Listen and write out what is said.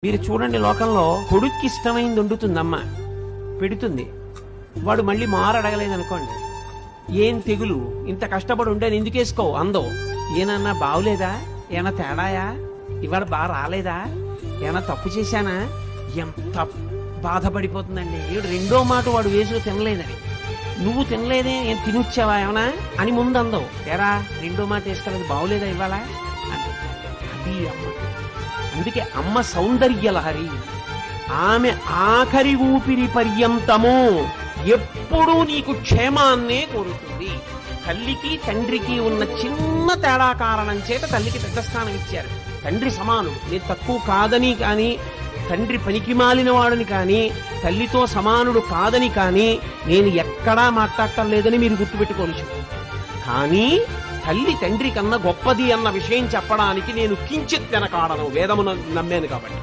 మీరు చూడండి, లోకంలో కొడుక్కి ఇష్టమైంది వండుతుంది అమ్మ, పెడుతుంది. వాడు మళ్ళీ మారడగలేదు అనుకోండి, ఏం తెగులు, ఇంత కష్టపడి ఉంటే ఎందుకు వేసుకోవు అందో. ఏనన్నా బాగులేదా, ఏమన్నా తేడాయా, ఇవాళ బాగా రాలేదా, ఏమన్నా తప్పు చేశానా, ఎంత బాధపడిపోతుందండి. వీడు రెండో మాట వాడు వేసుకు తినలేదని, నువ్వు తినలేదే, ఏం తినొచ్చావా ఏమన్నా అని ముందు అందో. ఎరా రెండో మాట వేసుకోలేదు, బాగులేదా ఇవాళ అని. అది అమ్మ. అందుకే అమ్మ సౌందర్య లహరి. ఆమె ఆఖరి ఊపిరి పర్యంతము ఎప్పుడూ నీకు క్షేమాన్నే కోరుతుంది. తల్లికి తండ్రికి ఉన్న చిన్న తేడా కారణం చేత తల్లికి పెద్ద స్థానం ఇచ్చారు. తండ్రి సమానుడు, నేను తక్కువ కాదని కానీ, తండ్రి పనికి మాలిన వాడని కానీ, తల్లితో సమానుడు కాదని కానీ నేను ఎక్కడా మాట్లాడటం లేదని మీరు గుర్తుపెట్టుకోవచ్చు. కానీ తల్లి తండ్రి కన్నా గొప్పది అన్న విషయం చెప్పడానికి నేను కించిత్ వెనకాడను, వేదమును నమ్మాను కాబట్టి.